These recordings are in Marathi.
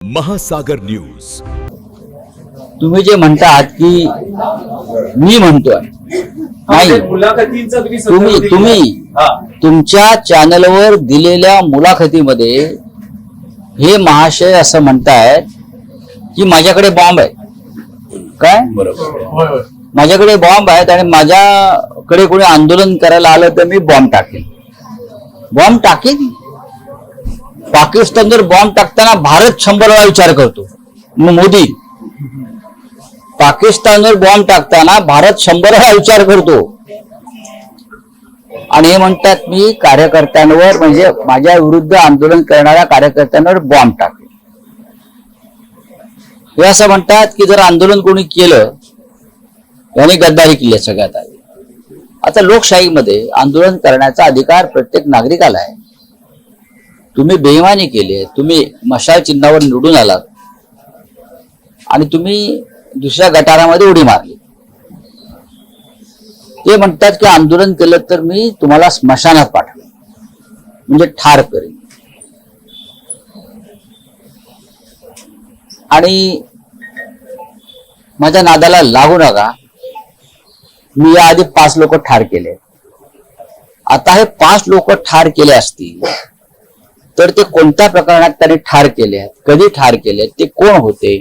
महासागर न्यूज. तुम्ही जे म्हणतात की मी म्हणतोय नाही, तुम्ही तुमच्या चॅनलवर दिलेल्या मुलाखतीमध्ये हे महाशय असं म्हणतायत की माझ्याकडे बॉम्ब आहे. काय बरोबर, माझ्याकडे बॉम्ब आहेत आणि माझ्याकडे कोणी आंदोलन करायला आलं तर मी बॉम्ब टाकेन. पाकिस्तानवर बॉम्ब टाकताना भारत 100 वेळा विचार करतो. मग मोदी पाकिस्तानवर बॉम्ब टाकताना भारत 100 वेळा विचार करतो आणि हे म्हणतात मी कार्यकर्त्यांवर म्हणजे माझ्या विरुद्ध आंदोलन करणाऱ्या कार्यकर्त्यांवर बॉम्ब टाकेल. हे असं म्हणतात की जर आंदोलन कोणी केलं याने गद्दारी केली आहे सगळ्यात आधी. आता लोकशाहीमध्ये आंदोलन करण्याचा अधिकार प्रत्येक नागरिकाला आहे. तुम्ही बेईमानी केली, तुम्ही मशाल चिन्हावर निवडून आलात आणि तुम्ही दुसऱ्या गटारामध्ये उडी मारली. ते म्हणतात की आंदोलन केलं तर मी तुम्हाला स्मशानात पाठवेन म्हणजे ठार करेन. आणि माझ्या नादाला लागू नका. मी याआधी 5 लोक ठार केले. आता हे 5 लोक ठार केले असतील तर ते कोणत्या प्रकरणात त्यांनी ठार केले आहेत, कधी ठार केले, ते कोण होते,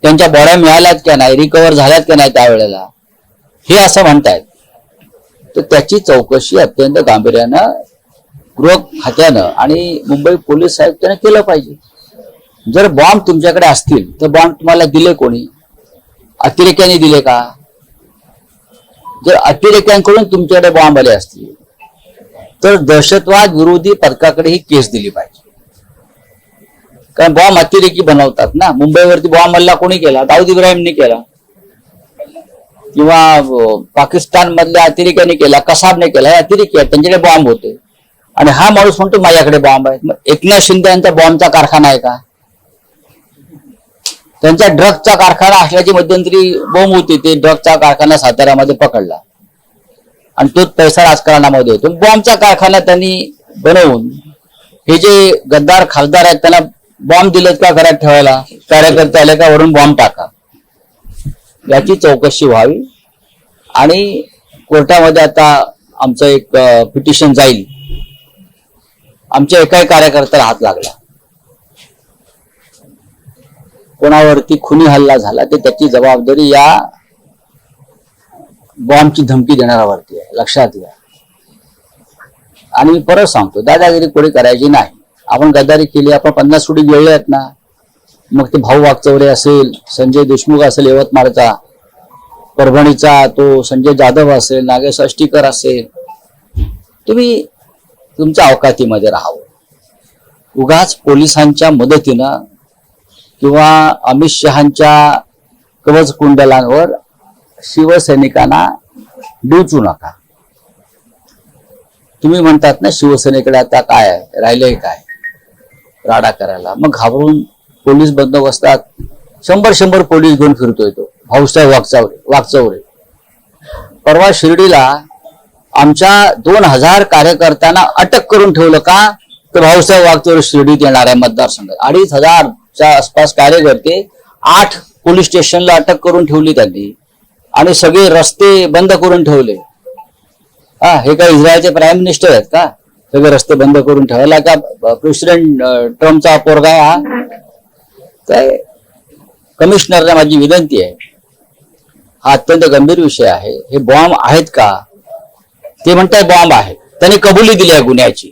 त्यांच्या बॉड्या मिळाल्यात का नाही, रिकव्हर झाल्यात का नाही त्यावेळेला, हे असं म्हणतायत. तर त्याची चौकशी अत्यंत गांभीर्यानं गृह खात्यानं आणि मुंबई पोलीस आयुक्तानं केलं पाहिजे. जर बॉम्ब तुमच्याकडे असतील तर बॉम्ब तुम्हाला दिले कोणी, अतिरेक्यांनी दिले का? जर अतिरेक्यांकडून तुमच्याकडे बॉम्ब आले असतील तर दहशतवाद विरोधी पथकाकडे ही केस दिली पाहिजे. कारण बॉम्ब अतिरेकी बनवतात ना. मुंबईवरती बॉम्ब हल्ला कोणी केला? दाऊद इब्राहिमने केला किंवा पाकिस्तान मधल्या अतिरेक्यांनी केला, कसाबने केला. हे अतिरेकी आहेत, त्यांच्याकडे बॉम्ब होते आणि हा माणूस म्हणतो माझ्याकडे बॉम्ब आहे. मग एकनाथ शिंदे यांचा बॉम्बचा कारखाना आहे का? त्यांचा ड्रगचा कारखाना असल्याची मध्यंतरी बोंब होती. ते ड्रगचा कारखाना साताऱ्यामध्ये पकडला आणि तोच पैसा राजकारणामध्ये होतो. बॉम्बचा कारखाना त्यांनी बनवून हे जे गद्दार खासदार आहेत त्यांना बॉम्ब दिलेत का घरात ठेवायला? कार्यकर्ते आले का वरून बॉम्ब टाका. याची चौकशी व्हावी आणि कोर्टामध्ये आता आमचं एक पिटिशन जाईल. आमच्या एकाही कार्यकर्त्याला हात लागला, कोणावरती खुनी हल्ला झाला तर त्याची जबाबदारी या बॉम्बची धमकी देणाऱ्यावरती आहे, लक्षात घ्या. आणि मी परत सांगतो, दादागिरी कोणी करायची नाही. आपण गद्दारी केली, आपण 50 कोटी गिळले आहेत ना. मग ते भाऊ वागचौरे असेल, संजय देशमुख असेल यवतमाळचा, परभणीचा तो संजय जाधव असेल, नागेश अष्टीकर असेल, तुम्ही तुमच्या अवकातीमध्ये राहावं. उगाच पोलिसांच्या मदतीनं किंवा अमित शहांच्या कवच कुंडलांवर शिवसैनिकांना डिवचू नका. तुम्ही म्हणतात ना शिवसेनेकडे आता काय आहे, राहिलंय काय राडा करायला. मग घाबरून पोलीस बंदोबस्तात 100 पोलीस घेऊन फिरतोय तो भाऊसाहेब वागचौरे. परवा शिर्डीला आमच्या 2000 कार्यकर्त्यांना अटक करून ठेवलं का? तर भाऊसाहेब वागचौरे शिर्डीत येणार आहे मतदारसंघात. 2500च्या आसपास कार्यकर्ते 8 पोलीस स्टेशनला अटक करून ठेवली त्यांनी आणि सगळे रस्ते बंद करून ठेवले. हे काय इस्रायलचे प्राईम मिनिस्टर आहेत का? सगळे रस्ते बंद करून ठेवायला का प्रेसिडेंट ट्रम्पचा पोरगा हा? काय कमिशनरला माझी विनंती आहे, हा अत्यंत गंभीर विषय आहे. हे बॉम्ब आहेत का? ते म्हणतात बॉम्ब आहे. त्यांनी कबुली दिली आहे गुन्ह्याची.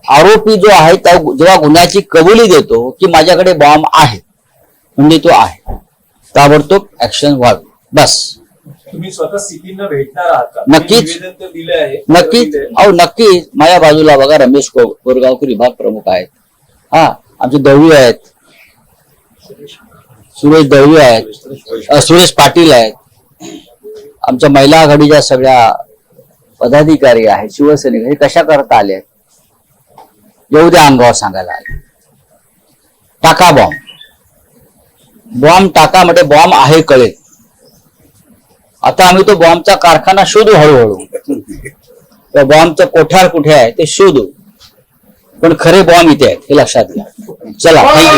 आरोपी जो आहे त्या जेव्हा गुन्ह्याची कबुली देतो की माझ्याकडे बॉम्ब आहे म्हणजे तो आहे, ताबडतोब ऍक्शन व्हावी. बस. तुम्ही स्वतः सीपींना भेटणार आहात का? नक्कीच, नक्कीच. माझ्या बाजूला बघा रमेश कोरगावकर विभाग प्रमुख आहेत. आमचे दळवी आहेत, सुरेश दळवी आहेत, सुरेश पाटील आहेत. आमच्या महिला आघाडीच्या सगळ्या पदाधिकारी आहेत, शिवसैनिक. हे कशा करता आले? येऊ द्या अंगावर सांगायला. टाका बॉम्ब टाका म्हणजे बॉम्ब आहे कळेल. आता आम्ही तो बॉम्बचा कारखाना शोधू हळूहळू. त्या बॉम्बचं कोठार कुठे आहे ते शोधू. पण खरे बॉम्ब इथे आहेत हे लक्षात घ्या. चला थँक्यू.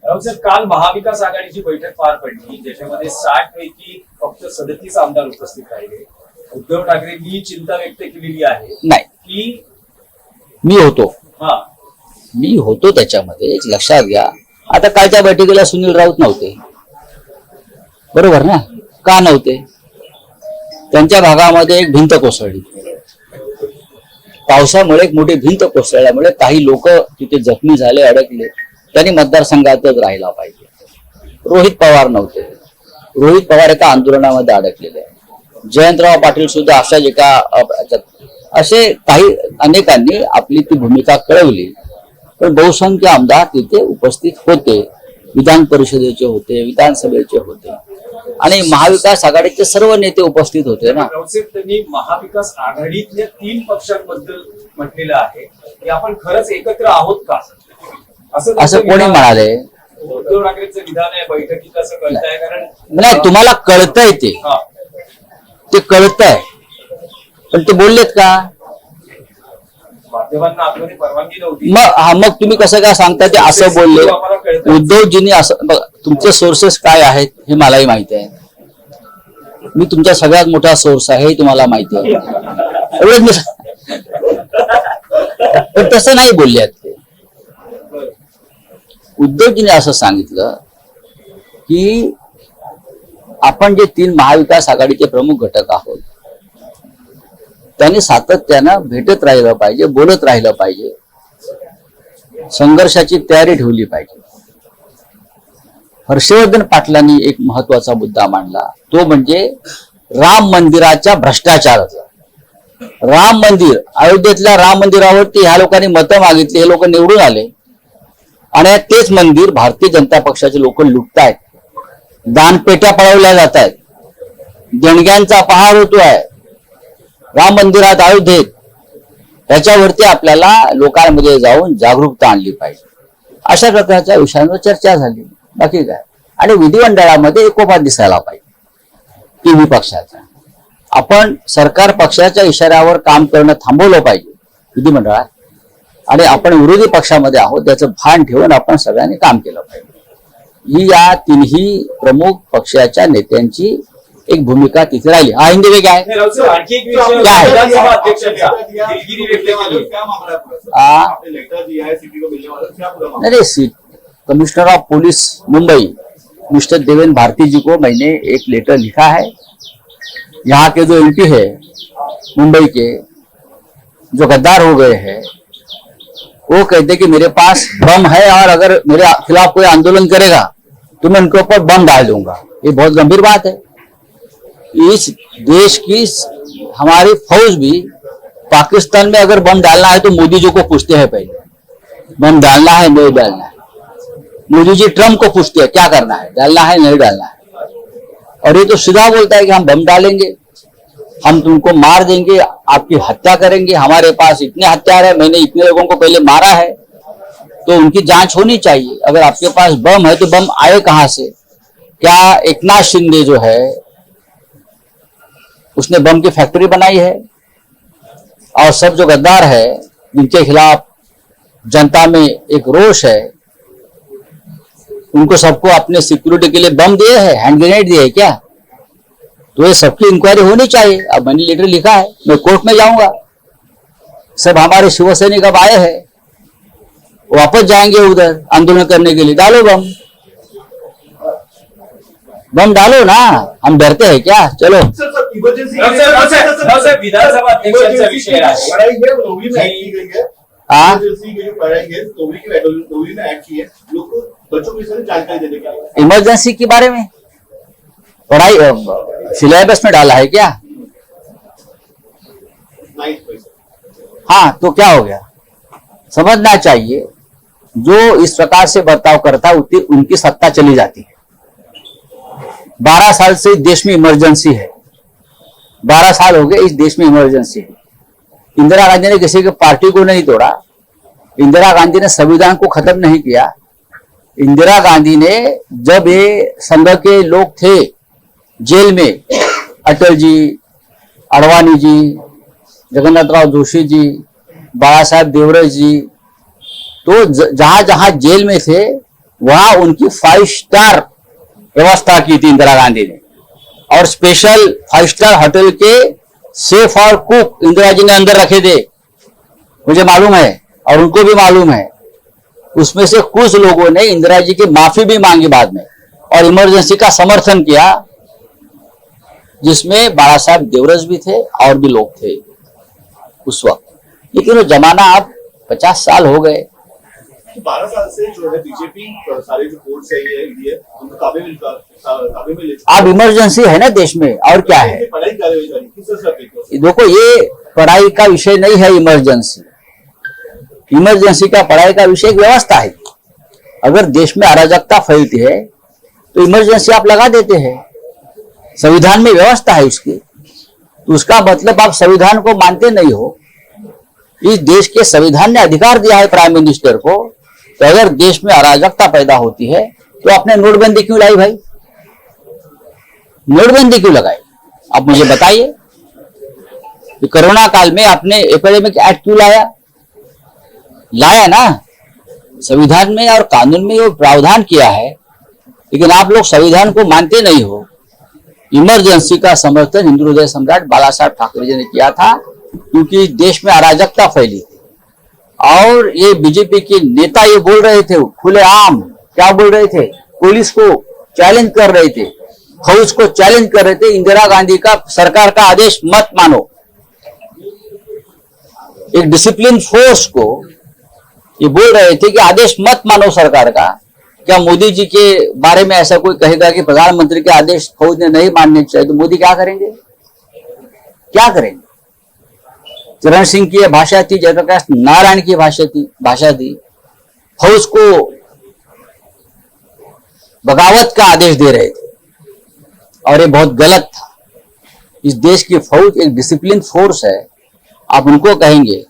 राऊत साहेब, काल महाविकास आघाडीची बैठक पार पडली ज्याच्यामध्ये 60 पैकी फक्त 37 आमदार उपस्थित राहिले. उद्धव ठाकरेंनी चिंता व्यक्त केलेली आहे नाही, की मी होतो त्याच्यामध्ये. लक्षात घ्या, आता कालच्या बैठकीला सुनील राऊत नव्हते, बरोबर ना? का नव्हते? त्यांच्या भागामध्ये एक भिंत कोसळली, पावसामुळे एक मोठी भिंत कोसळल्यामुळे काही लोक तिथे जखमी झाले, अडकले. त्यांनी मतदारसंघातच राहिला पाहिजे. रोहित पवार नव्हते, रोहित पवार एका आंदोलनामध्ये अडकलेले. जयंतराव पाटील सुद्धा अशाच एका असे काही अनेकांनी आपली ती भूमिका कळवली. पण बहुसंख्य आमदार तिथे उपस्थित होते, विधान परिषदेचे होते, विधानसभेचे होते आणि महाविकास आघाडीचे सर्व नेते उपस्थित होते ना. राऊत साहेब, त्यांनी महाविकास आघाडीतल्या 3 पक्षांबद्दल म्हटलेलं आहे की आपण खरंच एकत्र आहोत का, असं कोणी म्हणाले? उद्धव ठाकरेंचं विधान आहे बैठकीत असं कळतंय. कारण नाही, तुम्हाला कळतंय ते कळतंय, पण ते बोललेत का? माध्यमांना आतमध्ये परवानगी नव्हती. मग तुम्ही कसं काय सांगता ते असं बोलले? उद्धवजींनी असं, तुमचे सोर्सेस काय आहेत हे मलाही माहिती आहे. मी तुमचा सगळ्यात मोठा सोर्स आहे हे तुम्हाला माहिती आहे. एवढंच मी पण तसं नाही बोलले आहेत ते. उद्धवजींनी असं सांगितलं की आपण जे 3 महाविकास आघाडीचे प्रमुख घटक आहोत त्यांनी सातत्यानं भेटत राहिलं पाहिजे, बोलत राहिलं पाहिजे, संघर्षाची तयारी ठेवली पाहिजे. हर्षवर्धन पाटलांनी एक महत्वाचा मुद्दा मांडला, तो म्हणजे राम मंदिराच्या भ्रष्टाचाराचा. राम मंदिर, अयोध्येतल्या राम मंदिरावरती ह्या लोकांनी मतं मागितली, हे लोक निवडून आले आणि तेच मंदिर भारतीय जनता पक्षाचे लोक लुटतायत, दानपेट्या पळवल्या जात आहेत, देणग्यांचा पहार होतोय राम मंदिरात, अयोध्येत. त्याच्यावरती आपल्याला लोकांमध्ये जाऊन जागरूकता आणली पाहिजे. अशा प्रकारच्या विषयांवर चर्चा झाली, बाकी काय. आणि विधिमंडळामध्ये एकोपा दिसायला पाहिजे तिन्ही पक्षाचा. आपण सरकार पक्षाच्या इशाऱ्यावर काम करणं थांबवलं पाहिजे विधिमंडळात, आणि आपण विरोधी पक्षामध्ये आहोत त्याचं भान ठेवून आपण सगळ्यांनी काम केलं पाहिजे. ही या 3ही प्रमुख पक्षाच्या नेत्यांची एक भूमिका तिथे राहिली. हा हिंदी में क्या है? आणखी एक विषय विधानसभा अध्यक्षांचा दिलगिरी व्यक्त केली. नहीं, commissioner of police Mumbai mister Devendra Bharati ji को मैंने एक लेटर लिखा है. यहाँ के जो एमपी है मुंबई के, जो गद्दार हो गए हैं, वो कहते कि मेरे पास बम है और अगर मेरे खिलाफ कोई आंदोलन करेगा तो मैं उनके ऊपर बम डाल दूंगा. ये बहुत गंभीर बात है. इस देश की हमारी फौज भी पाकिस्तान में अगर बम डालना है तो मोदी जी को पूछते हैं पहले, बम डालना है नहीं डालना है. मोदी जी ट्रम्प को पूछते हैं क्या करना है, डालना है नहीं डालना है. और ये तो सीधा बोलता है कि हम बम डालेंगे, हम तुमको मार देंगे, आपकी हत्या करेंगे, हमारे पास इतने हथियार है, मैंने इतने लोगों को पहले मारा है, तो उनकी जांच होनी चाहिए. अगर आपके पास बम है तो बम आए कहां से? क्या एकनाथ शिंदे जो है उसने बम की फैक्ट्री बनाई है? और सब जो गद्दार है जिनके खिलाफ जनता में एक रोष है, उनको सबको अपने सिक्योरिटी के लिए बम दिए हैं, हैंड ग्रेनेड दिए है क्या? तो ये सबकी इंक्वायरी होनी चाहिए. अब मैंने लेटर लिखा है, मैं कोर्ट में जाऊंगा. सब हमारे शिवसैनिक अब आए हैं, वापस जाएंगे उधर आंदोलन करने के लिए. डालो बम, बम डालो ना, हम डरते हैं क्या? चलो. विधानसभा अध्यक्षांचा विषय आहे. इमरजेंसी के बारे में पढ़ाई सिलेबस में डाला है क्या? हाँ, तो क्या हो गया? समझना चाहिए, जो इस प्रकार से बर्ताव करता है उनकी सत्ता चली जाती है. 12 साल से इस देश में इमरजेंसी है, 12 साल हो गए इस देश में इमरजेंसी है. इंदिरा गांधी ने किसी की पार्टी को नहीं तोड़ा, इंदिरा गांधी ने संविधान को खत्म नहीं किया. इंदिरा गांधी ने जब ये संघ के लोग थे जेल में, अटल जी, अडवाणी जी, जगन्नाथराव जोशी जी, बाला साहब देवरस जी, तो जहां जहां जेल में थे वहां उनकी 5 स्टार व्यवस्था की थी इंदिरा गांधी ने, और स्पेशल 5 स्टार होटल के सेफ और कुक इंदिरा जी ने अंदर रखे थे, मुझे मालूम है और उनको भी मालूम है। उसमें से कुछ लोगों ने इंदिरा जी की माफी भी मांगी बाद में और इमरजेंसी का समर्थन किया, जिसमें बाला साहब देवरस भी थे और भी लोग थे उस वक्त। लेकिन वो जमाना अब 50 साल हो गए। 12 साल से जो है बीजेपी सारे जो कोर्ट है ये उनको ताबे में ले अब इमरजेंसी है ना देश में, और क्या है। पढ़ाई कार्रवाई जारी किस तरह से देखो, ये पढ़ाई का विषय नहीं है इमरजेंसी। इमरजेंसी का पढ़ाई का विषय एक व्यवस्था है। अगर देश में अराजकता फैलती है तो इमरजेंसी आप लगा देते हैं, संविधान में व्यवस्था है उसकी। तो उसका मतलब आप संविधान को मानते नहीं हो। इस देश के संविधान ने अधिकार दिया है प्राइम मिनिस्टर को, तो अगर देश में अराजकता पैदा होती है तो आपने नोटबंदी क्यों लाई भाई? नोटबंदी क्यों लगाई? आप मुझे बताइए। कोरोना काल में आपने एपिडेमिक एक्ट क्यों लाया ना? संविधान में और कानून में वो प्रावधान किया है, लेकिन आप लोग संविधान को मानते नहीं हो। इमरजेंसी का समर्थन हिंदू हृदय सम्राट बाला साहब ठाकरे जी ने किया था, क्योंकि देश में अराजकता फैली थी। और ये बीजेपी के नेता ये बोल रहे थे खुलेआम, क्या बोल रहे थे? पुलिस को चैलेंज कर रहे थे, फौज को चैलेंज कर रहे थे, इंदिरा गांधी का सरकार का आदेश मत मानो। एक डिसिप्लिन फोर्स को ये बोल रहे थे कि आदेश मत मानो सरकार का। क्या मोदी जी के बारे में ऐसा कोई कहेगा कि प्रधानमंत्री के आदेश फौज ने नहीं मानने चाहिए, तो मोदी क्या करेंगे? क्या करेंगे? चरण सिंह की यह भाषा थी, जयप्रकाश नारायण की भाषा थी। फौज को बगावत का आदेश दे रहे थे और ये बहुत गलत था। इस देश की फौज एक डिसिप्लिन फोर्स है। आप उनको कहेंगे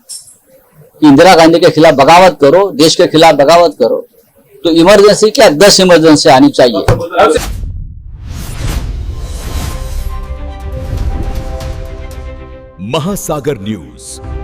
कि इंदिरा गांधी के खिलाफ बगावत करो, देश के खिलाफ बगावत करो, तो इमरजेंसी क्या 10 इमरजेंसी आनी चाहिए। महासागर न्यूज